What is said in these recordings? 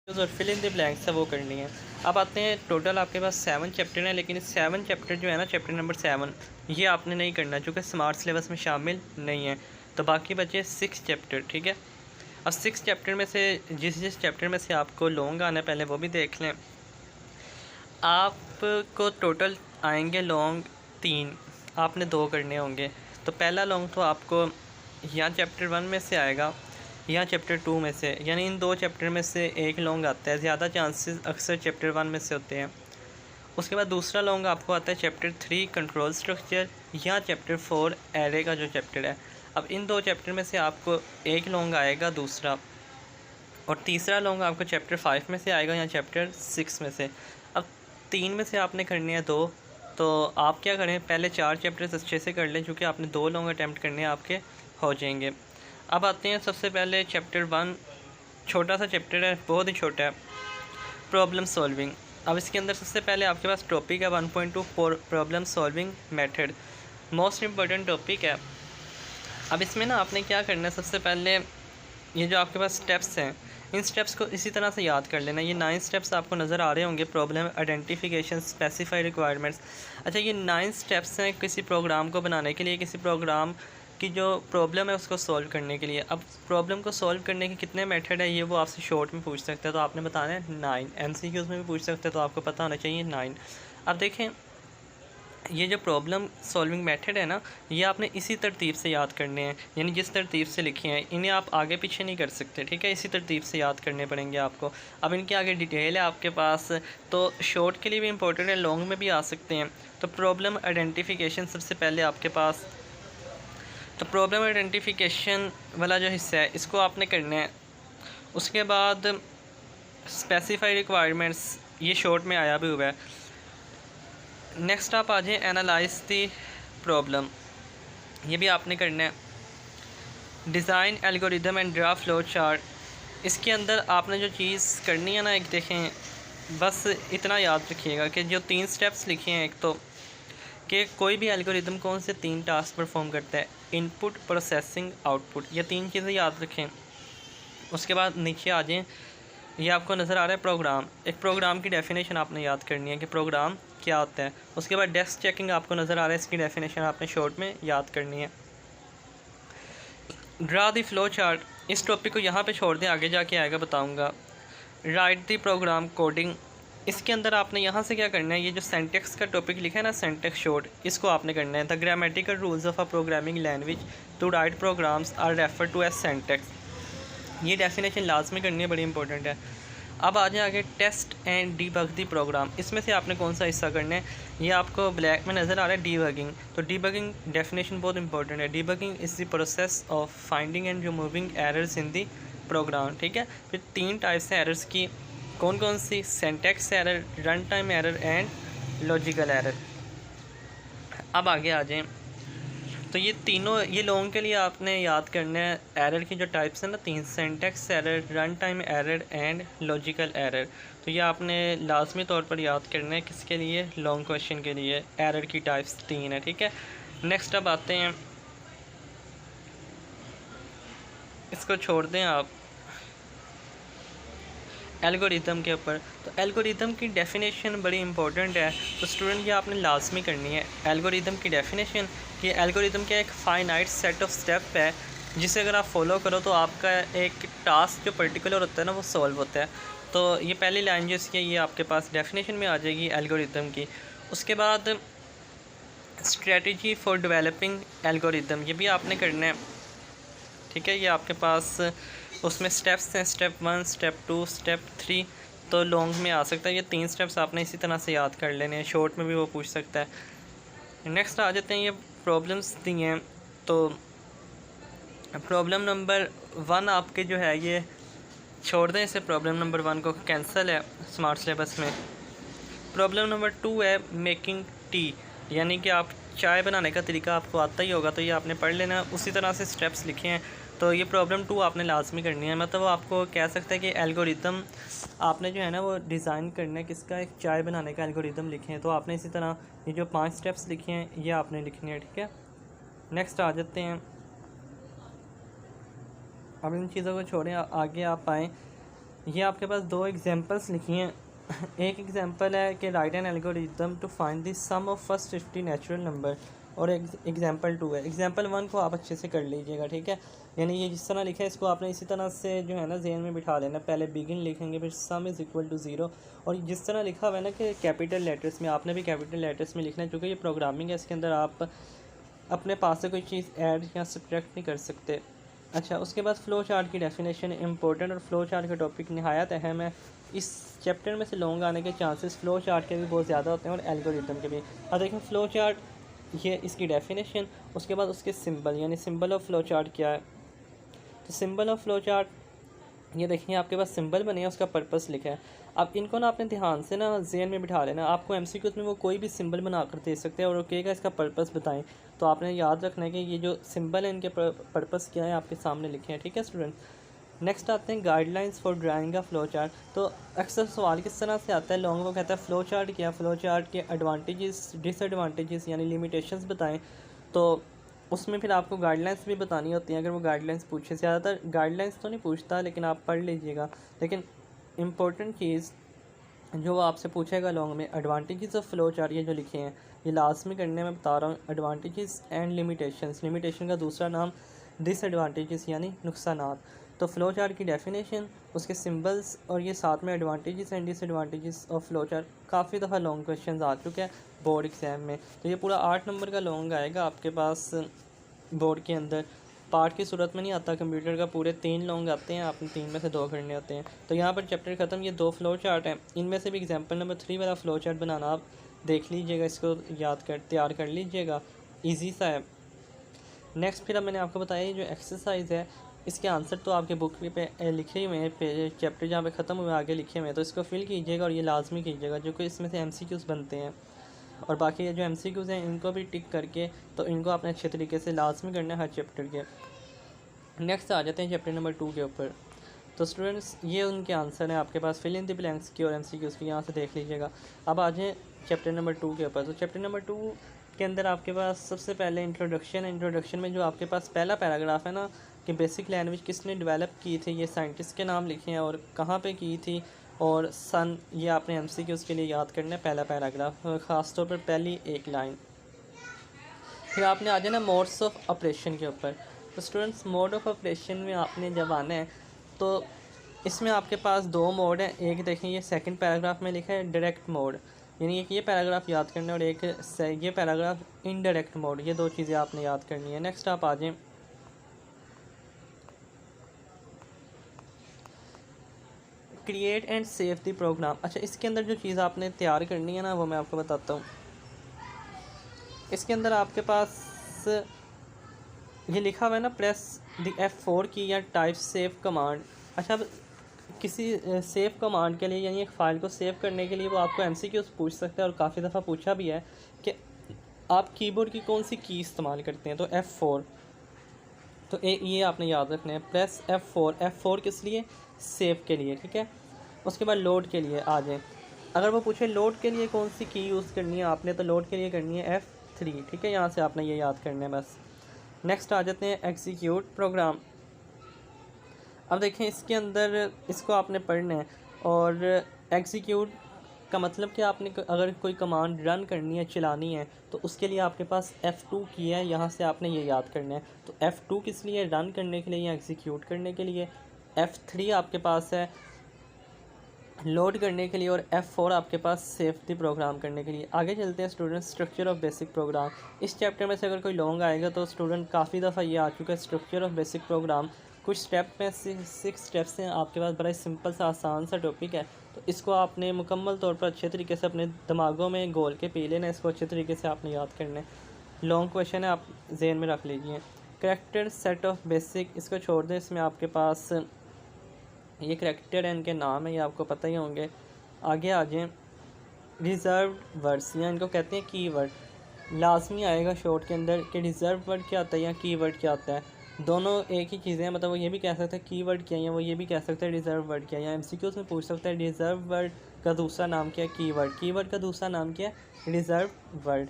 और fill in the blanks है वो करनी है। अब आते हैं, टोटल आपके पास 7 चैप्टर हैं, लेकिन 7 चैप्टर जो है ना, चैप्टर नंबर 7 ये आपने नहीं करना क्योंकि स्मार्ट सिलेबस में शामिल नहीं है। तो बाकी बचे 6 चैप्टर, ठीक है। अब 6 चैप्टर में से जिस चैप्टर में से आपको लॉन्ग आना है पहले वो भी देख लें। आपको टोटल आएंगे लॉन्ग 3, आपने 2 करने होंगे। तो पहला लॉन्ग तो आपको यहाँ चैप्टर 1 में से आएगा या चैप्टर 2 में से, यानी इन 2 चैप्टर में से एक लॉन्ग आता है। ज़्यादा चांसेस अक्सर चैप्टर 1 में से होते हैं। उसके बाद दूसरा लॉन्ग आपको आता है चैप्टर 3 कंट्रोल स्ट्रक्चर या चैप्टर 4 एरे का जो चैप्टर है। अब इन 2 चैप्टर में से आपको एक लॉन्ग आएगा दूसरा, और तीसरा लॉन्ग आपको चैप्टर 5 में से आएगा या चैप्टर 6 में से। अब 3 में से आपने करने हैं 2, तो आप क्या करें, पहले 4 चैप्टर्स अच्छे से कर लें, क्योंकि आपने 2 लॉन्ग अटैम्प्ट करने हैं, आपके हो जाएंगे। अब आते हैं सबसे पहले चैप्टर 1, छोटा सा चैप्टर है, बहुत ही छोटा है, प्रॉब्लम सॉल्विंग। अब इसके अंदर सबसे पहले आपके पास टॉपिक है 1.2 problem solving method, most important topic है। अब इसमें ना आपने क्या करना है, सबसे पहले ये जो आपके पास स्टेप्स हैं, इन स्टेप्स को इसी तरह से याद कर लेना। ये 9 स्टेप्स आपको नज़र आ रहे होंगे, प्रॉब्लम आइडेंटिफिकेशन, स्पेसिफाई रिक्वायरमेंट्स। अच्छा, ये 9 स्टेप्स हैं किसी प्रोग्राम को बनाने के लिए, किसी प्रोग्राम की जो प्रॉब्लम है उसको सॉल्व करने के लिए। अब प्रॉब्लम को सॉल्व करने के कितने मेथड है, ये वो आपसे शॉर्ट में पूछ सकते हैं, तो आपने बताना है 9। MCQs में भी पूछ सकते हैं, तो आपको पता होना चाहिए 9। अब देखें, ये जो प्रॉब्लम सॉल्विंग मेथड है ना, ये आपने इसी तरतीब से याद करने हैं, यानी जिस तरतीब से लिखे हैं इन्हें आप आगे पीछे नहीं कर सकते, ठीक है। इसी तरतीब से याद करने पड़ेंगे आपको। अब इनके आगे डिटेल है आपके पास, तो शॉर्ट के लिए भी इम्पोर्टेंट है, लॉन्ग में भी आ सकते हैं। तो प्रॉब्लम आइडेंटिफिकेशन सबसे पहले आपके पास, तो प्रॉब्लम आइडेंटिफिकेशन वाला जो हिस्सा है इसको आपने करना है। उसके बाद स्पेसिफाई रिक्वायरमेंट्स, ये शॉर्ट में आया भी हुआ है। नेक्स्ट आप आ जाए एनालाइज दी प्रॉब्लम, ये भी आपने करना है। Design algorithm and draw flow chart, इसके अंदर आपने जो चीज़ करनी है ना, एक देखें, बस इतना याद रखिएगा कि जो 3 स्टेप्स लिखे हैं, एक तो कि कोई भी एल्गोरिदम कौन से 3 टास्क परफॉर्म करता है, इनपुट, प्रोसेसिंग, आउटपुट, ये 3 चीज़ें याद रखें। उसके बाद नीचे आ जाएँ, ये आपको नज़र आ रहा है प्रोग्राम, एक प्रोग्राम की डेफिनेशन आपने याद करनी है कि प्रोग्राम क्या होता है। उसके बाद डेस्क चेकिंग आपको नज़र आ रहा है, इसकी डेफिनेशन आपने शॉर्ट में याद करनी है। ड्रा द फ्लो चार्ट, इस टॉपिक को यहाँ पे छोड़ दें, आगे जाके आएगा बताऊँगा। राइट द प्रोग्राम कोडिंग, इसके अंदर आपने यहाँ से क्या करना है, ये जो सेंटेक्स का टॉपिक लिखा है ना, सेंटेक्स शॉर्ट, इसको आपने करना है। The grammatical rules of a programming language to write programs are refer to as syntax, ये डेफिनेशन लाजमी करनी है, बड़ी इंपॉर्टेंट है। अब आ जाए आगे, test and debug the program, इसमें से आपने कौन सा हिस्सा करना है, ये आपको ब्लैक में नज़र आ रहा है, डीबगिंग। तो डीबगिंग डेफिनेशन बहुत इंपॉर्टेंट है। Debugging is the process of finding and removing errors in the program, ठीक है। फिर 3 टाइप्स हैं एरर्स की, कौन कौन सी, syntax error, run time error and logical error. अब आगे आ जाएँ, तो ये तीनों, ये लॉन्ग के लिए आपने याद करना है एरर की जो टाइप्स हैं ना 3, syntax error, run time error and logical error. तो ये आपने लाजमी तौर पर याद करना है, किसके लिए, लॉन्ग क्वेश्चन के लिए। एरर की टाइप्स 3 है, ठीक है। नेक्स्ट अब आते हैं, इसको छोड़ दें आप, एल्गोरिदम के ऊपर। तो एल्गोरिदम की डेफिनेशन बड़ी इंपॉर्टेंट है, तो स्टूडेंट ये आपने लाजमी करनी है। एल्गोरिदम की डेफिनेशन, कि एल्गोरिदम का एक फाइनाइट सेट ऑफ स्टेप है, जिसे अगर आप फॉलो करो तो आपका एक टास्क जो पर्टिकुलर होता है ना, वो सॉल्व होता है। तो ये पहली लाइन जो इसकी, ये आपके पास डेफिनेशन में आ जाएगी एल्गोरिदम की। उसके बाद स्ट्रेटजी फॉर डेवलपिंग एल्गोरिदम, ये भी आपने करना है, ठीक है। ये आपके पास उसमें स्टेप्स हैं, स्टेप 1, स्टेप 2, स्टेप 3, तो लॉन्ग में आ सकता है। ये 3 स्टेप्स आपने इसी तरह से याद कर लेने हैं, शॉर्ट में भी वो पूछ सकता है। नेक्स्ट आ जाते हैं, ये प्रॉब्लम्स दी हैं, तो प्रॉब्लम नंबर 1 आपके जो है ये छोड़ दें, इसे प्रॉब्लम नंबर 1 को कैंसिल है स्मार्ट सिलेबस में। प्रॉब्लम नंबर 2 है मेकिंग टी, यानी कि आप चाय बनाने का तरीका आपको आता ही होगा, तो ये आपने पढ़ लेना, उसी तरह से स्टेप्स लिखे हैं। तो ये प्रॉब्लम 2 आपने लाजमी करनी है, मतलब वो आपको कह सकता है कि एल्गोरिदम आपने जो है ना वो डिज़ाइन करना है, किसका, एक चाय बनाने का एल्गोरिदम लिखे हैं। तो आपने इसी तरह ये जो 5 स्टेप्स लिखे हैं ये आपने लिखने हैं, ठीक है। नेक्स्ट आ जाते हैं, अब इन चीज़ों को छोड़ें, आगे आप आएँ ये आपके पास दो एग्जांपल्स लिखी हैं। एक एग्जांपल है कि write an algorithm to find the sum of first 50 natural number, और एग्जांपल 2 है। एग्जांपल 1 को आप अच्छे से कर लीजिएगा, ठीक है। यानी ये जिस तरह लिखा है इसको आपने इसी तरह से जो है ना ज़हन में बिठा लेना। पहले बिगिन लिखेंगे, फिर सम इज़ इक्वल टू 0, और जिस तरह लिखा हुआ है ना कि कैपिटल लेटर्स में, आपने भी कैपिटल लेटर्स में लिखना है, क्योंकि ये प्रोग्रामिंग है, इसके अंदर आप अपने पास से कोई चीज़ ऐड या सब्ट्रैक्ट नहीं कर सकते। अच्छा, उसके बाद फ़्लो चार्ट की डेफिनेशन इंपॉर्टेंट, और फ़्लो चार्ट का टॉपिक नहायत अहम है। इस चैप्टर में से लॉन्ग आने के चांसेस फ़्लो चार्ट के भी बहुत ज़्यादा होते हैं और एल्गोरिथम के भी। अब देखें फ़्लो चार्ट, ये इसकी डेफिनेशन, उसके बाद उसके सिंबल, यानी सिंबल ऑफ फ़्लो चार्ट क्या है। तो सिंबल ऑफ फ़्लो चार्ट, ये देखिए आपके पास सिंबल बने हैं, उसका पर्पस लिखा है। अब इनको ना आपने ध्यान से ना ज़हन में बिठा लेना। आपको एमसीक्यूज़ में वो कोई भी सिंबल बना कर दे सकते हैं और वो कहेगा इसका पर्पस बताएं, तो आपने याद रखना है कि ये जो सिंबल है इनके पर्पस क्या है आपके सामने लिखे हैं, ठीक है स्टूडेंट। नेक्स्ट आते हैं guidelines for drawing a flow chart. तो अक्सर सवाल किस तरह से आता है, लॉन्ग वो कहता है फ़्लो चार्ट क्या, फ़्लो चार्ट के एडवांटेजेस डिसएडवांटेजेस यानी लिमिटेशंस बताएं। तो उसमें फिर आपको गाइडलाइंस भी बतानी होती हैं, अगर वो गाइडलाइंस पूछे। ज़्यादातर गाइडलाइंस तो नहीं पूछता, लेकिन आप पढ़ लीजिएगा। लेकिन इम्पोर्टेंट चीज़ जो वो आपसे पूछेगा लॉन्ग में, एडवांटेजेस ऑफ फ़्लो चार्ट, ये जो लिखे हैं ये लाजमी करने में बता रहा हूँ। एडवांटेजेस एंड लिमिटेशंस, लिमिटेशन का दूसरा नाम डिसएडवांटेजेस यानी नुकसानात। तो फ़्लो चार्ट की डेफिनेशन, उसके सिंबल्स, और ये साथ में advantages and disadvantages of flow chart. काफ़ी दफ़ा लॉन्ग क्वेश्चन आ चुके हैं बोर्ड एग्ज़ाम में। तो ये पूरा 8 नंबर का लॉन्ग आएगा आपके पास बोर्ड के अंदर। पार्ट की सूरत में नहीं आता, कंप्यूटर का पूरे 3 लॉन्ग आते हैं, आपने 3 में से 2 करने होते हैं। तो यहाँ पर चैप्टर ख़त्म। ये 2 फ़्लो चार्ट हैं, इनमें से भी एग्जांपल नंबर 3 वाला फ़्लो चार्ट बनाना आप देख लीजिएगा, इसको तैयार कर लीजिएगा, ईजी सा है। नेक्स्ट फिर अब मैंने आपको बताया ये जो एक्सरसाइज है, इसके आंसर तो आपके बुक पे लिखे हुए हैं, चैप्टर जहाँ पे ख़त्म हुए आगे लिखे हुए हैं, तो इसको फिल कीजिएगा और ये लाजमी कीजिएगा, जो कि इसमें से एमसीक्यूज़ बनते हैं। और बाकी ये जो एमसीक्यूज़ हैं इनको भी टिक करके, तो इनको आपने अच्छे तरीके से लाजमी करना है हर चैप्टर के। नेक्स्ट आ जाते हैं चैप्टर नंबर 2 के ऊपर। तो स्टूडेंट्स ये उनके आंसर हैं आपके पास फिल इन द ब्लैंक्स की और एमसीक्यूज़ की, यहाँ से देख लीजिएगा। अब आ जाएँ चैप्टर नंबर 2 के ऊपर। तो चैप्टर नंबर 2 के अंदर आपके पास सबसे पहले इंट्रोडक्शन है। इंट्रोडक्शन में जो आपके पास पहला पैराग्राफ है ना, कि बेसिक लैंग्वेज किसने डेवलप की थी, ये साइंटिस्ट के नाम लिखे हैं और कहाँ पे की थी, और सन, ये आपने एमसीक्यूज़ के लिए याद करना है पहला पैराग्राफ, ख़ास तौर पर पहली एक लाइन। फिर आपने आ जाना मोड्स ऑफ ऑपरेशन के ऊपर। तो स्टूडेंट्स मोड ऑफ ऑपरेशन में आपने जब आना है तो इसमें आपके पास 2 मोड हैं। एक देखें ये सेकंड पैराग्राफ में लिखा है डायरेक्ट मोड, यानी एक ये पैराग्राफ याद करना है, और एक ये पैराग्राफ इनडायरेक्ट मोड। ये 2 चीज़ें आपने याद करनी है। नेक्स्ट आप आ जाएँ create and save the program. अच्छा, इसके अंदर जो चीज़ आपने तैयार करनी है ना, वो मैं आपको बताता हूँ। इसके अंदर आपके पास ये लिखा हुआ है ना, प्रेस द F4 की या टाइप सेव कमांड। अच्छा, अब किसी सेव कमांड के लिए, यानी एक फ़ाइल को सेव करने के लिए, वो आपको एमसीक्यूज़ पूछ सकता है, और काफ़ी दफ़ा पूछा भी है कि आप कीबोर्ड की कौन सी की इस्तेमाल करते हैं। तो F4, तो ये आपने याद रखना है, प्रेस F4 किस लिए, सेव के लिए, ठीक है। उसके बाद लोड के लिए आ जाए। अगर वो पूछे लोड के लिए कौन सी की यूज़ करनी है आपने, तो लोड के लिए करनी है F3, ठीक है। यहाँ से आपने ये याद करना है बस। नेक्स्ट आ जाते हैं एग्जीक्यूट प्रोग्राम। अब देखें इसके अंदर इसको आपने पढ़ना है, और एग्जीक्यूट का मतलब कि आपने अगर कोई कमांड रन करनी है, चलानी है, तो उसके लिए आपके पास F2 की है, यहाँ से आपने ये याद करना है। तो F2 किस लिए, रन करने के लिए या एग्जीक्यूट करने के लिए। F3 आपके पास है लोड करने के लिए, और F4 आपके पास सेव द प्रोग्राम करने के लिए। आगे चलते हैं student structure of basic programme. इस चैप्टर में से अगर कोई लॉन्ग आएगा तो स्टूडेंट काफ़ी दफ़ा ये आ चुका है स्ट्रक्चर ऑफ बेसिक प्रोग्राम। कुछ स्टेप में 6 स्टेप्स हैं आपके पास, बड़ा सिंपल सा आसान सा टॉपिक है। तो इसको आपने मुकम्मल तौर पर अच्छे तरीके से अपने दिमागों में घोल के पी लेना, इसको अच्छे तरीके से आपने याद करना है। लॉन्ग क्वेश्चन है, आप जहन में रख लीजिए। करेक्टर सेट ऑफ बेसिक, इसको छोड़ दें, इसमें आपके पास ये करेक्टर है, इनके नाम है, ये आपको पता ही होंगे। आगे आ जाएँ रिज़र्व वर्ड्स, या इनको कहते हैं कीवर्ड। लाजमी आएगा शॉर्ट के अंदर कि रिज़र्व वर्ड क्या होता है या कीवर्ड क्या होता है। दोनों एक ही चीज़ें हैं, मतलब वो ये भी कह सकते हैं कीवर्ड क्या है, या वो ये भी कह सकते हैं रिज़र्व वर्ड क्या है। या एमसीक्यूज़ में पूछ सकता है रिज़र्व वर्ड का दूसरा नाम क्या है, कीवर्ड का दूसरा नाम क्या है, reserve word.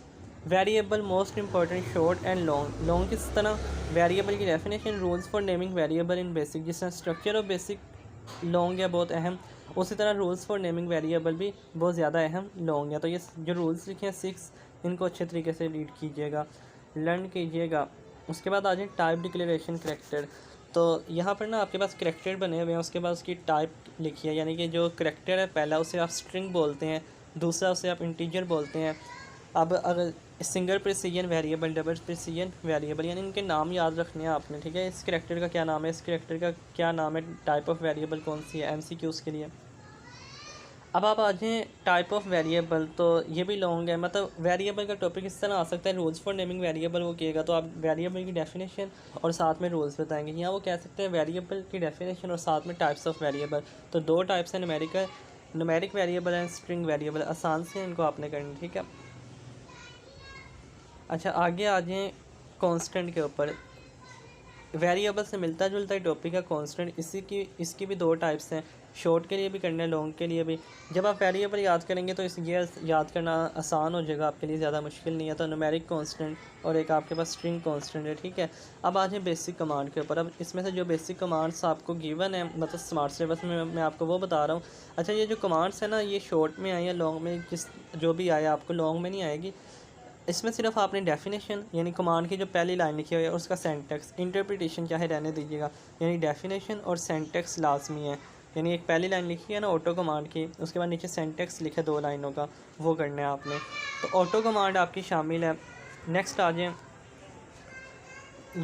Variable most important short and long. किस तरह, वेरिएबल की definition, rules for naming variable in basic, जिस तरह स्ट्रक्चर ऑफ बेसिक लॉन्ग है, बहुत अहम। उसी तरह रूल्स फॉर नेमिंग वेरिएबल भी बहुत ज़्यादा अहम लॉन्ग है। तो ये जो रूल्स लिखे हैं 6, इनको अच्छे तरीके से रीड कीजिएगा, लर्न कीजिएगा। उसके बाद आ जाए टाइप डिक्लेरेशन करैक्टर। तो यहाँ पर ना आपके पास करैक्टर बने हुए हैं, उसके बाद उसकी टाइप लिखी है, यानी कि जो करैक्टर है पहला उसे आप स्ट्रिंग बोलते हैं, दूसरा उसे आप इंटीजर बोलते हैं। अब अगर single precision variable, double precision variable, यानी इनके नाम याद रखने हैं आपने, ठीक है। इस करैक्टर का क्या नाम है, इस करैक्टर का क्या नाम है, टाइप ऑफ वेरिएबल कौन सी है, एमसीक्यूज़ के लिए। अब आप आ जाएँ टाइप ऑफ वेरिएबल। तो ये भी लॉन्ग है, मतलब वेरिएबल का टॉपिक इस तरह आ सकता है, रूल्स फॉर नेमिंग वेरिएबल वो कहेगा तो आप वेरिएबल की डेफिनेशन और साथ में रूल्स बताएंगे। यहाँ वो कह सकते हैं वेरिएबल की डेफिनेशन और साथ में टाइप्स ऑफ वेरिएबल। तो 2 टाइप्स हैं, numeric variable and string variable. आसान से इनको आपने करनी, ठीक है। अच्छा, आगे आ जाएँ कांस्टेंट के ऊपर। वेरिएबल से मिलता जुलता ही टॉपिक है कांस्टेंट। इसकी भी 2 टाइप्स हैं, शॉर्ट के लिए भी करना है, लॉन्ग के लिए भी। जब आप वेरिएबल याद करेंगे तो ये याद करना आसान हो जाएगा आपके लिए, ज़्यादा मुश्किल नहीं है। तो न्यूमेरिक कांस्टेंट और एक आपके पास स्ट्रिंग कांस्टेंट है, ठीक है। अब आ जाए बेसिक कमांड के ऊपर। अब इसमें से जो बेसिक कमांड्स आपको गिवन है, मतलब स्मार्ट सिलेबस में मैं आपको वो बता रहा हूँ। अच्छा, ये जो कमांड्स है ना, ये शॉर्ट में आई है, लॉन्ग में जो भी आया आपको लॉन्ग में नहीं आएगी। इसमें सिर्फ आपने डेफिनेशन यानी कमांड की जो पहली लाइन लिखी हुई है उसका सेंटेक्स, इंटरप्रिटेशन चाहे रहने दीजिएगा, यानी डेफिनेशन और सेंटेक्स लाजमी है। यानी एक पहली लाइन लिखी है ना ऑटो कमांड की, उसके बाद नीचे सेंटेक्स लिखे 2 लाइनों का, वो करना है आपने। तो ऑटो कमांड आपकी शामिल है। नेक्स्ट आ जाए,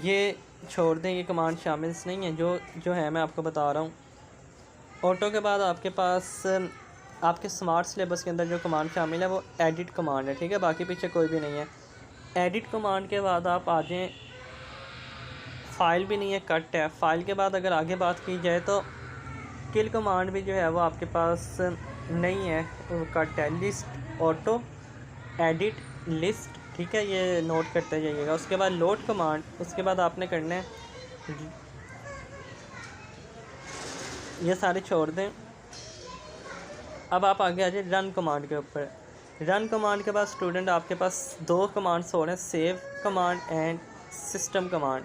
ये छोड़ दें, ये कमांड शामिल नहीं है, जो है मैं आपको बता रहा हूँ। ऑटो के बाद आपके पास आपके स्मार्ट सिलेबस के अंदर जो कमांड शामिल है वो एडिट कमांड है, ठीक है। बाकी पीछे कोई भी नहीं है। एडिट कमांड के बाद आप आ जाएँ, फाइल भी नहीं है, कट है। फाइल के बाद अगर आगे बात की जाए तो किल कमांड भी जो है वो आपके पास नहीं है, कट है। लिस्ट, ऑटो, एडिट, लिस्ट, ठीक है, ये नोट करते जाइएगा। उसके बाद लोड कमांड, उसके बाद आपने करना है, ये सारे छोड़ दें। अब आप आगे आ जाए रन कमांड के ऊपर। रन कमांड के बाद स्टूडेंट आपके पास 2 कमांड्स हो रहे हैं, save command and system command.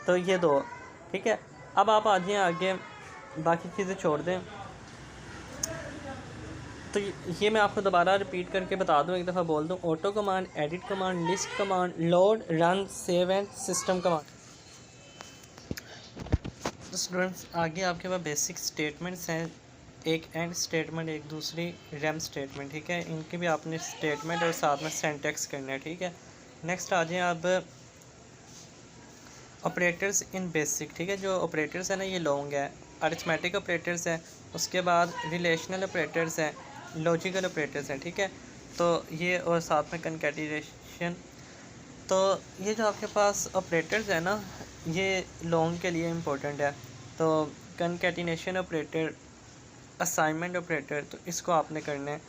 तो ये 2, ठीक है। अब आप आ जाएँ आगे, बाकी चीज़ें छोड़ दें। तो ये मैं आपको दोबारा रिपीट करके बता दूं, एक दफ़ा बोल दूं। Auto command, edit command, list command, load, run, save and system command. तो स्टूडेंट्स आगे आपके पास बेसिक स्टेटमेंट्स हैं, एक एंड स्टेटमेंट, एक दूसरी रेम स्टेटमेंट, ठीक है। इनके भी आपने स्टेटमेंट और साथ में सेंटेक्स करना है, ठीक है। नेक्स्ट आ जाए अब ऑपरेटर्स इन बेसिक, ठीक है। जो ऑपरेटर्स है ना ये लॉन्ग है। अरिथमेटिक ऑपरेटर्स हैं, उसके बाद रिलेशनल ऑपरेटर्स हैं, लॉजिकल ऑपरेटर्स हैं, ठीक है। तो ये और साथ में कनकैटिनेशन। तो ये जो आपके पास ऑपरेटर्स है ना, ये लॉन्ग के लिए इम्पोर्टेंट है। तो कनकैटिनेशन ऑपरेटर, असाइनमेंट ऑपरेटर, तो इसको आपने करना है।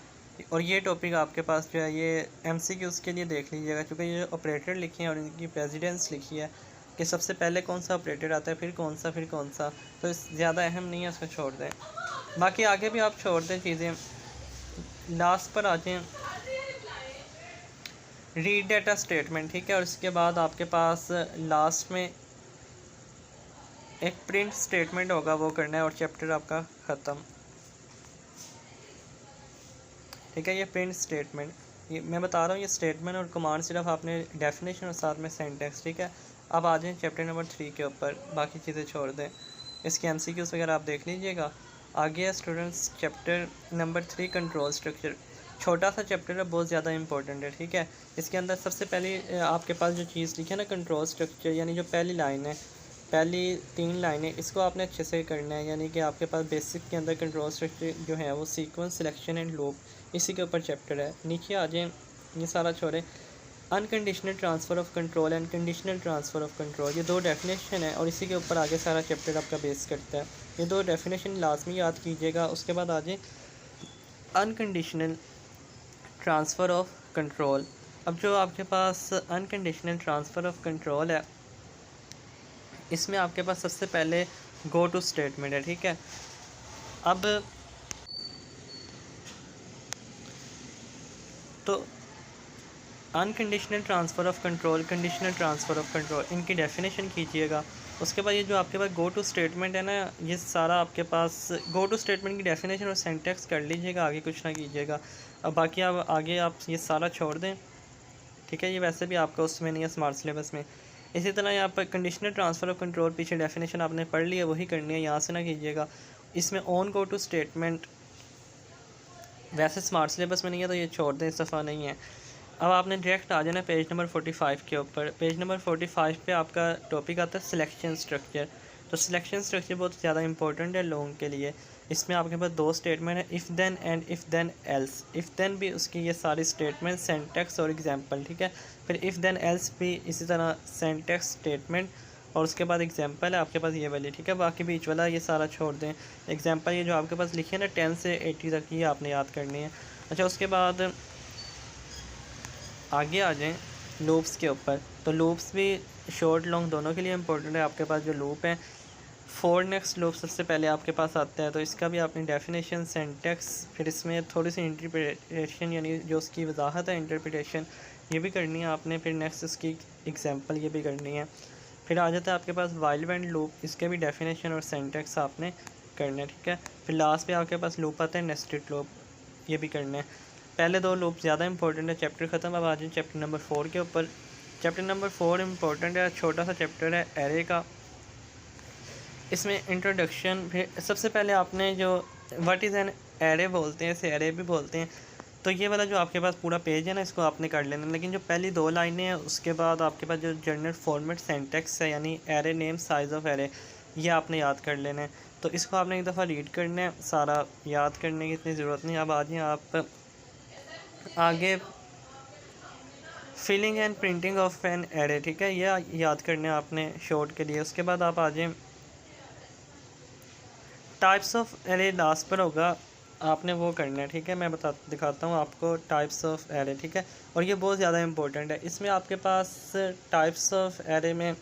और ये टॉपिक आपके पास जो है ये एमसीक्यूज़ के लिए देख लीजिएगा, क्योंकि ये ऑपरेटर लिखे हैं और इनकी प्रेसिडेंस लिखी है कि सबसे पहले कौन सा ऑपरेटर आता है, फिर कौन सा। तो ज़्यादा अहम नहीं है, उसको छोड़ दें। बाकी आगे भी आप छोड़ दें चीज़ें। लास्ट पर आ जाएँ, रीड डाटा स्टेटमेंट, ठीक है। और इसके बाद आपके पास लास्ट में एक प्रिंट स्टेटमेंट होगा, वो करना है और चैप्टर आपका ख़त्म, ठीक है। ये प्रिंट स्टेटमेंट, ये मैं बता रहा हूँ, ये स्टेटमेंट और कमांड सिर्फ आपने डेफिनेशन और साथ में सेंटेक्स, ठीक है। अब आ जाएँ चैप्टर नंबर 3 के ऊपर, बाकी चीज़ें छोड़ दें। इसके एमसीक्यूज़ वगैरह आप देख लीजिएगा। आगे है students chapter number 3 control structure. छोटा सा चैप्टर है, बहुत ज़्यादा इंपॉर्टेंट है, ठीक है। इसके अंदर सबसे पहले आपके पास जो चीज़ लिखी है ना कंट्रोल स्ट्रक्चर, यानी जो पहली लाइन है, पहली 3 लाइनें, इसको आपने अच्छे से करना है। यानी कि आपके पास बेसिक के अंदर कंट्रोल स्ट्रक्चर जो है वो सीक्वेंस, सिलेक्शन एंड लूप, इसी के ऊपर चैप्टर है। नीचे आ जाए, ये सारा छोड़े। Unconditional transfer of control and conditional transfer of control, ये 2 डेफिनेशन है और इसी के ऊपर आगे सारा चैप्टर आपका बेस करता है। ये 2 डेफिनेशन लाजमी याद कीजिएगा। उसके बाद आ जाए अनकंडीशनल ट्रांसफ़र ऑफ कंट्रोल। अब जो आपके पास अनकंडीशनल ट्रांसफ़र ऑफ कंट्रोल है, इसमें आपके पास सबसे पहले गो टू स्टेटमेंट है, ठीक है। अब तो unconditional transfer of control, conditional transfer of control, इनकी डेफिनेशन कीजिएगा। उसके बाद ये जो आपके पास गो टू स्टेटमेंट है ना, ये सारा आपके पास गो टू स्टेटमेंट की डेफिनेशन और सिंटैक्स कर लीजिएगा, आगे कुछ ना कीजिएगा। अब बाकी आप आगे आप ये सारा छोड़ दें, ठीक है। ये वैसे भी आपका उसमें नहीं है स्मार्ट सिलेबस में। इसी तरह यहाँ पर कंडीशनल ट्रांसफ़र ऑफ कंट्रोल, पीछे डेफिनेशन आपने पढ़ ली है, वही करनी है, यहाँ से ना कीजिएगा। इसमें ऑन गो टू स्टेटमेंट वैसे स्मार्ट सिलेबस में नहीं है, तो ये छोड़ दें, इस दफ़ा नहीं है। अब आपने डायरेक्ट आ जाना पेज नंबर 45 के ऊपर। पेज नंबर 45 पे आपका टॉपिक आता है सिलेक्शन स्ट्रक्चर। तो सिलेक्शन स्ट्रक्चर बहुत ज़्यादा इंपॉर्टेंट है लोगों के लिए। इसमें आपके पास दो स्टेटमेंट है, if then end if then else. If then भी उसकी ये सारी स्टेटमेंट, सिंटैक्स और एग्जांपल, ठीक है। फिर इफ़ देन एल्स भी इसी तरह सिंटैक्स, स्टेटमेंट और उसके बाद एग्जांपल है आपके पास ये वाली, ठीक है। बाकी बीच वाला ये सारा छोड़ दें। एग्जांपल ये जो आपके पास लिखे है ना 10 से 80 तक, ये आपने याद करनी है। अच्छा, उसके बाद आगे आ जाएं लूप्स के ऊपर। तो लूप्स भी शॉर्ट लॉन्ग दोनों के लिए इंपॉर्टेंट है। आपके पास जो लूप है फोर नेक्स्ट लूप सबसे पहले आपके पास आता है, तो इसका भी आपने डेफिनेशन, सिंटैक्स, फिर इसमें थोड़ी सी इंटरप्रिटेशन यानी जो उसकी वजाहत है इंटरप्रिटेशन, ये भी करनी है आपने। फिर नेक्स्ट उसकी एग्जांपल, ये भी करनी है। फिर आ जाता है आपके पास वाइल एंड लूप, इसके भी डेफिनेशन और सिंटैक्स आपने करना है, ठीक है। फिर लास्ट पे आपके पास लूप आता है नेस्टेड लूप, ये भी करना है। पहले दो लूप ज़्यादा इंपॉर्टेंट है। चैप्टर ख़त्म, अब आ जाए चैप्टर नंबर 4 के ऊपर। चैप्टर नंबर 4 इंपॉर्टेंट है, छोटा सा चैप्टर है एरे का। इसमें इंट्रोडक्शन, फिर सबसे पहले आपने जो व्हाट इज़ एन एरे बोलते हैं, इसे एरे भी बोलते हैं। तो ये वाला जो आपके पास पूरा पेज है ना, इसको आपने कर लेना। लेकिन जो पहली दो लाइनें हैं उसके बाद आपके पास जो जनरल फॉर्मेट सिंटैक्स है, यानी array name, size of array, ये आपने याद कर लेना है। तो इसको आपने एक दफ़ा रीड करना है, सारा याद करने की इतनी ज़रूरत नहीं। अब आ जाए आप आगे, filling and printing of an array, ठीक है, ये याद करने आपने शॉर्ट के लिए। उसके बाद आप आ जाए टाइप्स ऑफ एरे, लास्ट पर होगा, आपने वो करना है, ठीक है। मैं दिखाता हूँ आपको टाइप्स ऑफ एरे, ठीक है। और ये बहुत ज़्यादा इंपॉर्टेंट है। इसमें आपके पास टाइप्स ऑफ एरे में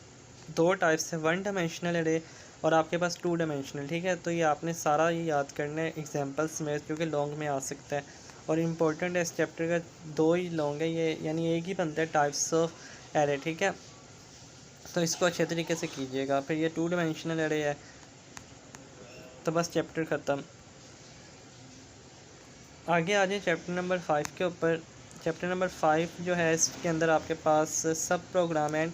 दो टाइप्स है, 1 डायमेंशनल एरे और आपके पास 2 डायमेंशनल, ठीक है। तो ये आपने सारा ये याद करना है एग्जांपल्स में, क्योंकि लॉन्ग में आ सकता है और इम्पोर्टेंट है। इस चैप्टर का 2 ही लॉन्ग है ये, यानी एक ही बनता है टाइप्स ऑफ एरे, ठीक है। तो इसको अच्छे तरीके से कीजिएगा। फिर ये 2 डायमेंशनल एरे है, तो बस चैप्टर ख़त्म। आगे आ जाए चैप्टर नंबर 5 के ऊपर। चैप्टर नंबर 5 जो है, इसके अंदर आपके पास सब प्रोग्राम एंड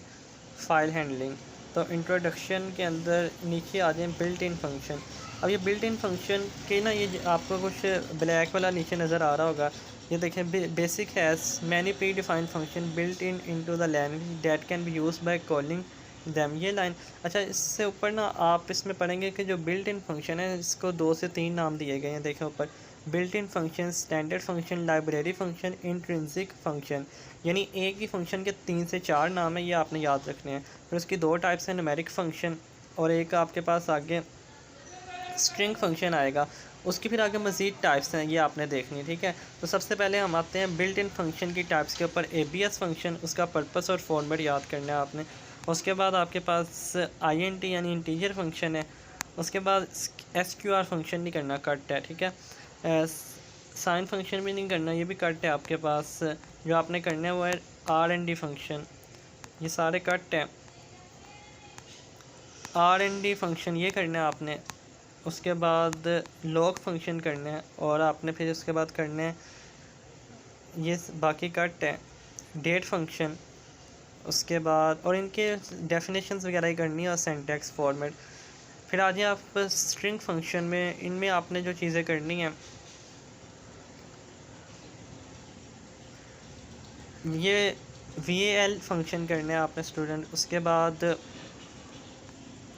फाइल हैंडलिंग। तो इंट्रोडक्शन के अंदर नीचे आ जाए बिल्ट इन फंक्शन। अब ये बिल्ट इन फंक्शन के ना, ये आपको कुछ ब्लैक वाला नीचे नज़र आ रहा होगा, ये देखें, basic has many pre defined function built in into the language that can be used by calling them, ये लाइन। अच्छा, इससे ऊपर ना आप इसमें पढ़ेंगे कि जो बिल्ट इन फंक्शन है, इसको 2 से 3 नाम दिए गए हैं, देखें ऊपर, built in function, standard function, library function, intrinsic function, यानी एक ही फंक्शन के 3 से 4 नाम है, ये आपने याद रखने हैं। फिर उसकी 2 टाइप्स हैं, न्यूमेरिक फंक्शन और एक आपके पास आगे स्ट्रिंग फंक्शन आएगा। उसकी फिर आगे मज़ीद टाइप्स हैं, ये आपने देखनी है, ठीक है। तो सबसे पहले हम आते हैं बिल्ट इन फंक्शन की टाइप्स के ऊपर। ABS फंक्शन, उसका पर्पस और फॉर्मेट याद करना है आपने। उसके बाद आपके पास INT यानी इंटीजर फंक्शन है। उसके बाद SQR फंक्शन नहीं करना, कट है, ठीक है। साइन फंक्शन भी नहीं करना, ये भी कट है आपके पास। जो आपने करना है वो है RND फंक्शन, ये सारे कट हैं। RND फंक्शन ये करना है आपने। उसके बाद लॉग फंक्शन करना है और आपने फिर उसके बाद करना है, ये बाकी कट है, डेट फंक्शन। उसके बाद और इनके डेफिनेशंस वगैरह ही करनी है और सिंटैक्स, फॉर्मेट। फिर आ जाए आप स्ट्रिंग फंक्शन में, इनमें आपने जो चीज़ें करनी हैं, ये VAL फंक्शन करना है आपने स्टूडेंट। उसके बाद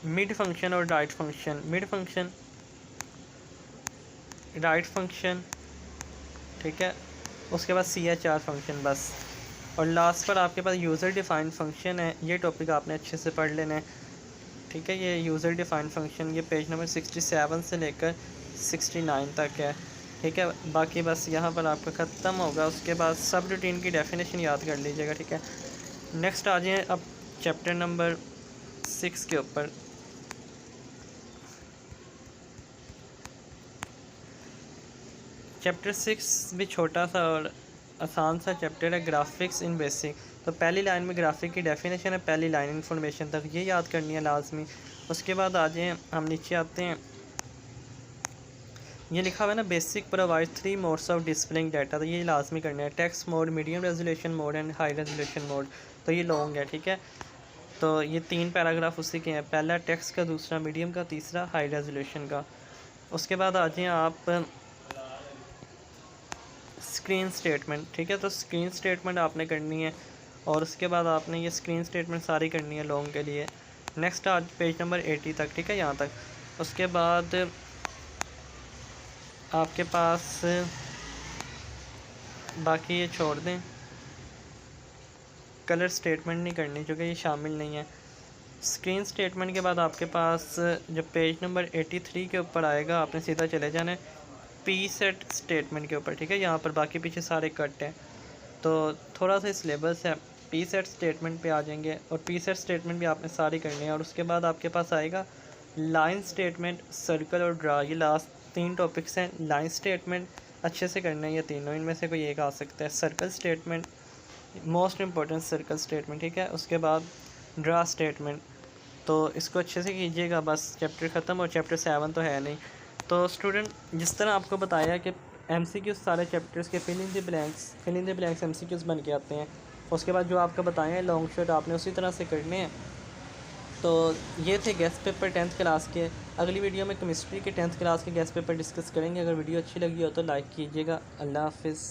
मिड फंक्शन और right function, mid function, right function, ठीक है। उसके बाद CHR फंक्शन, बस। और लास्ट पर आपके पास यूज़र डिफाइंड फंक्शन है, ये टॉपिक आपने अच्छे से पढ़ लेना है, ठीक है। ये यूज़र डिफाइंड फंक्शन, ये पेज नंबर 67 से लेकर 69 तक है, ठीक है। बाकी बस यहाँ पर आपका ख़त्म होगा। उसके बाद सब रूटीन की डेफिनेशन याद कर लीजिएगा, ठीक है। नेक्स्ट आ जाए अब चैप्टर नंबर 6 के ऊपर। चैप्टर 6 भी छोटा सा और आसान सा चैप्टर है, ग्राफिक्स इन बेसिक। तो पहली लाइन में ग्राफिक की डेफिनेशन है, पहली लाइन इन्फॉर्मेशन तक, ये याद करनी है लाजमी। उसके बाद आ जाए, हम नीचे आते हैं, ये लिखा हुआ है ना basic provide 3 modes of displaying data, तो ये लाजमी करना है, text mode, medium resolution mode and high resolution mode. तो ये लॉन्ग है, ठीक है। तो ये 3 पैराग्राफ उसी के हैं, पहला टेक्स्ट का, दूसरा मीडियम का, तीसरा हाई रेजोल्यूशन का। उसके बाद आ जाए आप स्क्रीन स्टेटमेंट, ठीक है। तो स्क्रीन स्टेटमेंट आपने करनी है और उसके बाद आपने ये स्क्रीन स्टेटमेंट सारी करनी है लॉन्ग के लिए। नेक्स्ट आज पेज नंबर 80 तक, ठीक है, यहाँ तक। उसके बाद आपके पास बाकी ये छोड़ दें, कलर स्टेटमेंट नहीं करनी क्योंकि ये शामिल नहीं है। स्क्रीन स्टेटमेंट के बाद आपके पास जब पेज नंबर 83 के ऊपर आएगा, आपने सीधा चले जाना है पी सेट स्टेटमेंट के ऊपर, ठीक है। यहाँ पर बाकी पीछे सारे कट हैं, तो थोड़ा सा सिलेबस है, पी सेट स्टेटमेंट पे आ जाएंगे और पी सेट स्टेटमेंट भी आपने सारी करनी है। और उसके बाद आपके पास आएगा लाइन स्टेटमेंट, सर्कल और ड्रा, ये लास्ट 3 टॉपिक्स हैं। लाइन स्टेटमेंट अच्छे से करना है ये तीनों, इनमें से कोई एक आ सकता है। Circle statement most important, circle statement, ठीक है। उसके बाद ड्रा स्टेटमेंट, तो इसको अच्छे से कीजिएगा, बस चैप्टर ख़त्म। और चैप्टर 7 तो है नहीं। तो स्टूडेंट, जिस तरह आपको बताया कि MCQ सारे चैप्टर्स के fill in the blanks MCQs बन के आते हैं। उसके बाद जो आपका बताए हैं लॉन्ग शॉट आपने उसी तरह से करने हैं। तो ये थे गेस्ट पेपर 10th क्लास के। अगली वीडियो में केमिस्ट्री के 10th क्लास के गेस्ट पेपर डिस्कस करेंगे। अगर वीडियो अच्छी लगी हो तो लाइक कीजिएगा। अल्लाह हाफिज़।